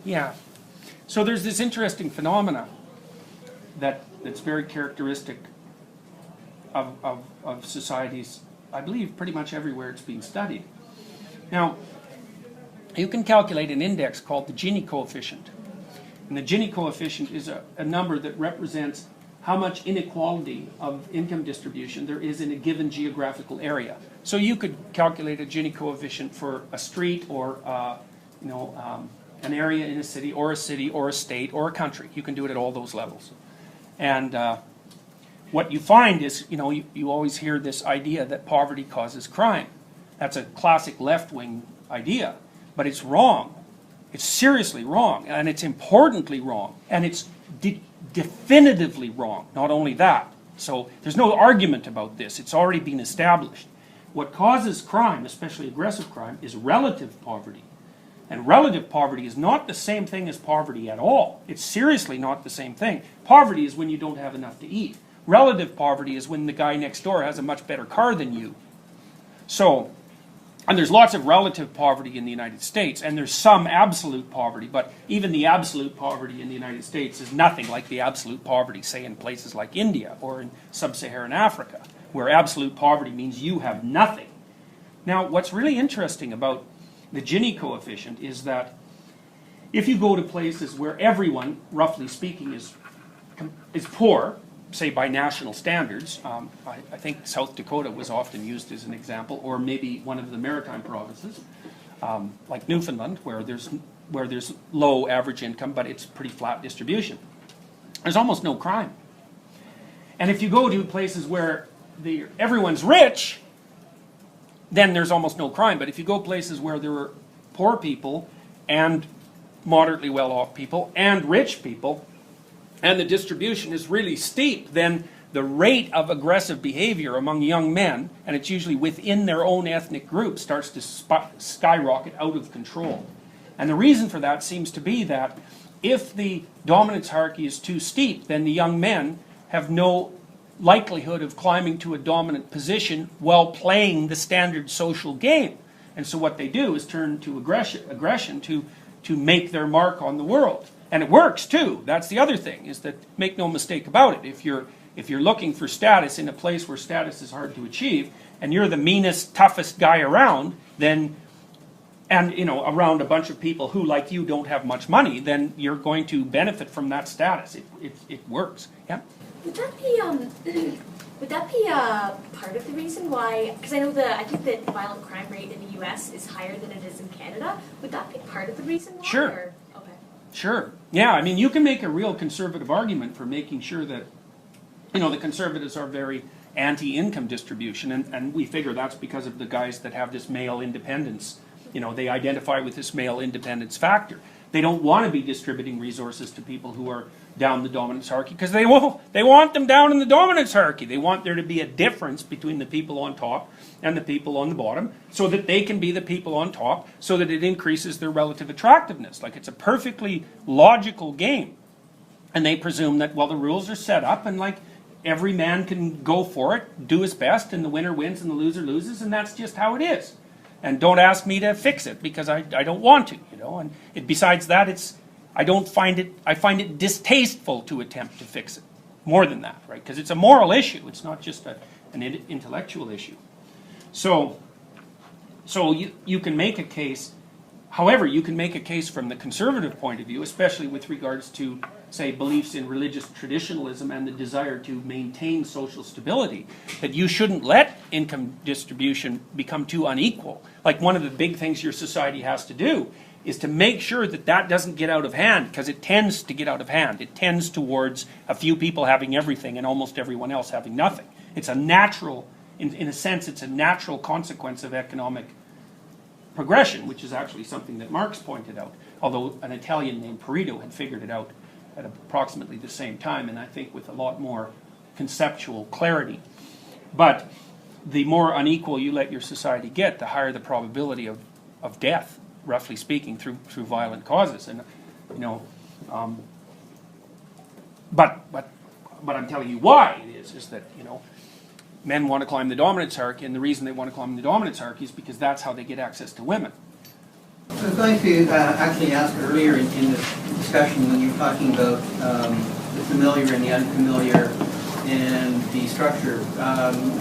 Yeah. So there's this interesting phenomena that's very characteristic of societies, I believe, pretty much everywhere it's being studied. Now, you can calculate an index called the Gini coefficient. And the Gini coefficient is a number that represents how much inequality of income distribution there is in a given geographical area. So you could calculate a Gini coefficient for a street or an area in a city or a state or a country. You can do it at all those levels. And what you find is, you always hear this idea that poverty causes crime. That's a classic left-wing idea, but it's wrong. It's seriously wrong, and it's importantly wrong, and it's definitively wrong. Not only that. So there's no argument about this. It's already been established. What causes crime, especially aggressive crime, is relative poverty. And relative poverty is not the same thing as poverty at all. It's seriously not the same thing. Poverty is when you don't have enough to eat. Relative poverty is when the guy next door has a much better car than you. So, and there's lots of relative poverty in the United States, and there's some absolute poverty, but even the absolute poverty in the United States is nothing like the absolute poverty, say, in places like India or in sub-Saharan Africa, where absolute poverty means you have nothing. Now, what's really interesting about the Gini coefficient is that if you go to places where everyone, roughly speaking, is poor, say by national standards, I think South Dakota was often used as an example, or maybe one of the maritime provinces, like Newfoundland, where there's low average income, but it's pretty flat distribution. There's almost no crime. And if you go to places where everyone's rich, then there's almost no crime. But if you go places where there are poor people and moderately well-off people and rich people, and the distribution is really steep, then the rate of aggressive behavior among young men, and it's usually within their own ethnic group, starts to skyrocket out of control. And the reason for that seems to be that if the dominance hierarchy is too steep, then the young men have no likelihood of climbing to a dominant position while playing the standard social game. And so what they do is turn to aggression to make their mark on the world. And it works too. That's the other thing, is that, make no mistake about it, if you're looking for status in a place where status is hard to achieve, and you're the meanest, toughest guy around, then, and around a bunch of people who, like you, don't have much money, then you're going to benefit from that status. It works. Yeah. Would that be part of the reason why? Because I think the violent crime rate in the U.S. is higher than it is in Canada. Would that be part of the reason why? Sure. Or? Okay. Sure. Yeah. I mean, you can make a real conservative argument for making sure that the conservatives are very anti-income distribution, and we figure that's because of the guys that have this male independence. They identify with this male independence factor. They don't want to be distributing resources to people who are down the dominance hierarchy, because they want them down in the dominance hierarchy. They want there to be a difference between the people on top and the people on the bottom, so that they can be the people on top, so that it increases their relative attractiveness. Like, it's a perfectly logical game. And they presume that, well, the rules are set up, and like every man can go for it, do his best, and the winner wins and the loser loses, and that's just how it is. And don't ask me to fix it, because I don't want to, And besides that, I find it distasteful to attempt to fix it. More than that, right? Because it's a moral issue. It's not just an intellectual issue. So you can make a case. However, you can make a case from the conservative point of view, especially with regards to, say, beliefs in religious traditionalism and the desire to maintain social stability, that you shouldn't let income distribution become too unequal. Like, one of the big things your society has to do is to make sure that that doesn't get out of hand, because it tends to get out of hand. It tends towards a few people having everything and almost everyone else having nothing. It's a natural, in a sense, it's a natural consequence of economic progression, which is actually something that Marx pointed out, although an Italian named Pareto had figured it out at approximately the same time, and I think with a lot more conceptual clarity. But the more unequal you let your society get, the higher the probability of death, roughly speaking, through violent causes. And but I'm telling you why it is that men want to climb the dominance hierarchy, and the reason they want to climb the dominance hierarchy is because that's how they get access to women. I was going to actually ask earlier in the discussion when you were talking about the familiar and the unfamiliar and the structure.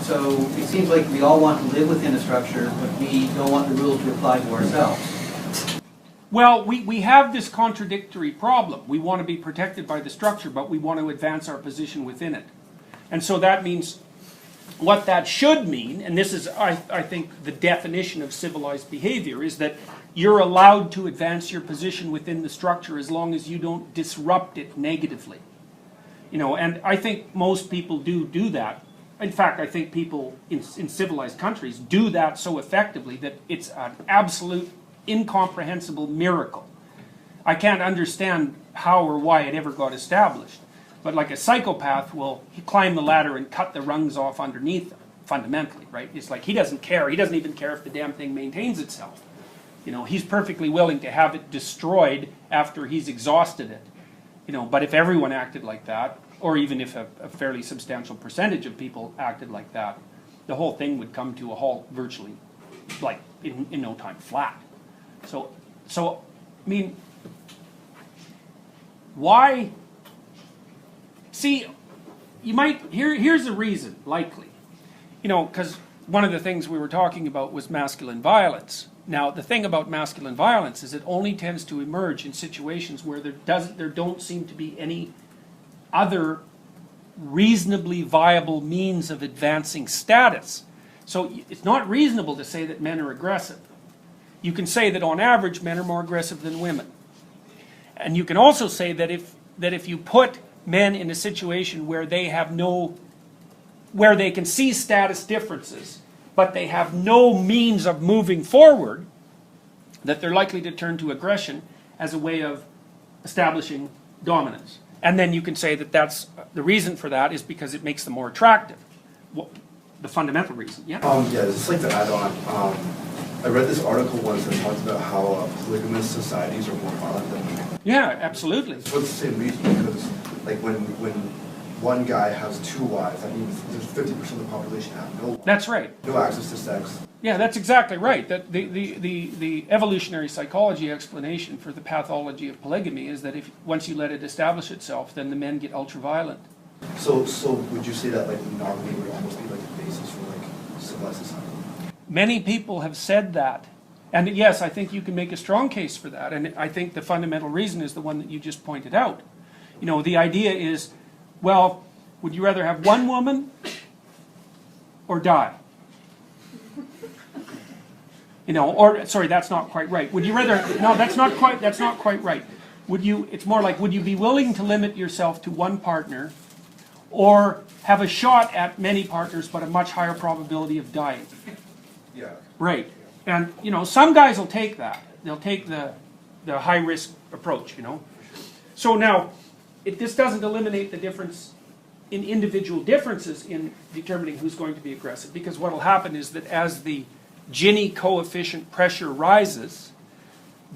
So it seems like we all want to live within a structure, but we don't want the rules to apply to ourselves. Well, we have this contradictory problem. We want to be protected by the structure, but we want to advance our position within it. And so that means, what that should mean, and this is, I think, the definition of civilized behavior, is that you're allowed to advance your position within the structure as long as you don't disrupt it negatively. You know, and I think most people do that. In fact, I think people in civilized countries do that so effectively that it's an absolute incomprehensible miracle. I can't understand how or why it ever got established. But like a psychopath will climb the ladder and cut the rungs off underneath them, fundamentally, right? It's like he doesn't care. He doesn't even care if the damn thing maintains itself. You know, he's perfectly willing to have it destroyed after he's exhausted it. You know, but if everyone acted like that, or even if a fairly substantial percentage of people acted like that, the whole thing would come to a halt virtually, like in no time flat. So I mean, why? See, you might, here's a reason, likely. You know, because one of the things we were talking about was masculine violence. Now, the thing about masculine violence is it only tends to emerge in situations where there don't seem to be any other reasonably viable means of advancing status. So it's not reasonable to say that men are aggressive. You can say that on average men are more aggressive than women. And you can also say that if you put men in a situation where they have where they can see status differences, but they have no means of moving forward, that they're likely to turn to aggression as a way of establishing dominance. And then you can say that the reason for that is because it makes them more attractive. Well, the fundamental reason, yeah? Yeah, just like to add on, I read this article once that talked about how polygamous societies are more violent than men. Yeah, absolutely. For the same reason, because like when one guy has two wives, that means there's 50% of the population have no. That's right. No access to sex. Yeah, that's exactly right. That the evolutionary psychology explanation for the pathology of polygamy is that once you let it establish itself, then the men get ultra-violent. So would you say that like monogamy would almost be like the basis for like civilized society? Many people have said that. And yes, I think you can make a strong case for that. And I think the fundamental reason is the one that you just pointed out. You know, the idea is, well, would you rather have one woman or die? You know, or sorry, that's not quite right. Would you rather? No, that's not quite right. Would you? It's more like, would you be willing to limit yourself to one partner, or have a shot at many partners but a much higher probability of dying? Yeah. Right. And you know, some guys will take that. They'll take the high risk approach. You know. So now, this doesn't eliminate the difference in individual differences in determining who's going to be aggressive, because what will happen is that as the Gini coefficient pressure rises,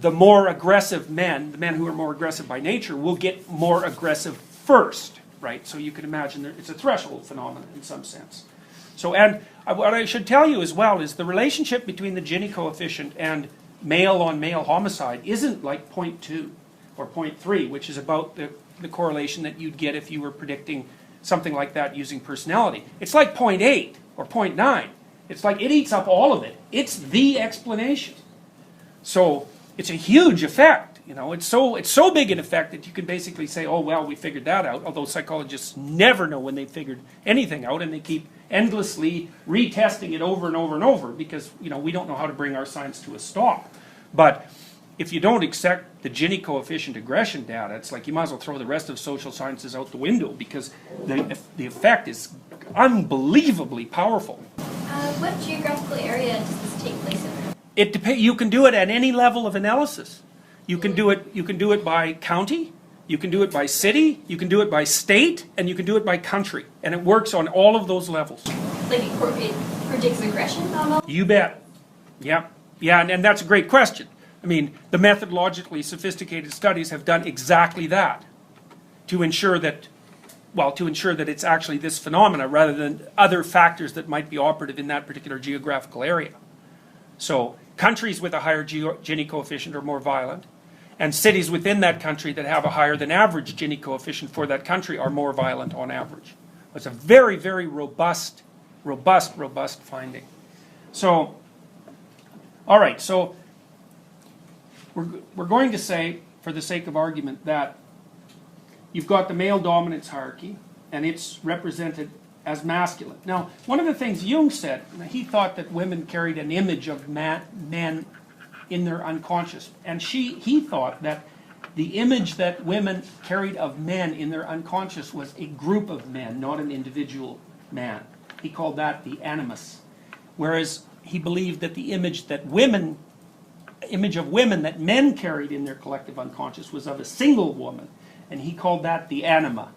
the more aggressive men, the men who are more aggressive by nature, will get more aggressive first, right? So you can imagine it's a threshold phenomenon in some sense. So, and what I should tell you as well is the relationship between the Gini coefficient and male-on-male homicide isn't like 0.2 or 0.3, which is about the correlation that you'd get if you were predicting something like that using personality. It's like 0.8 or 0.9. It's like it eats up all of it. It's the explanation. So it's a huge effect. You know, it's so big an effect that you can basically say, oh well, we figured that out. Although psychologists never know when they figured anything out, and they keep endlessly retesting it over and over and over because we don't know how to bring our science to a stop. But if you don't accept the Gini coefficient aggression data, it's like you might as well throw the rest of social sciences out the window, because the effect is unbelievably powerful. What geographical area does this take place in? It depends. You can do it at any level of analysis. You can do it by county, you can do it by city, you can do it by state, and you can do it by country, and it works on all of those levels. Like it predicts aggression on all? You bet. Yeah, and that's a great question. I mean, the methodologically sophisticated studies have done exactly that to ensure that it's actually this phenomena rather than other factors that might be operative in that particular geographical area. So countries with a higher Gini coefficient are more violent, and cities within that country that have a higher than average Gini coefficient for that country are more violent on average. It's a very, very robust finding. So, all right, so we're going to say, for the sake of argument, that you've got the male dominance hierarchy, and it's represented as masculine. Now, one of the things Jung said, he thought that women carried an image of men in their unconscious, and he thought that the image that women carried of men in their unconscious was a group of men, not an individual man. He called that the animus. Whereas he believed that the image of women that men carried in their collective unconscious was of a single woman, and he called that the anima.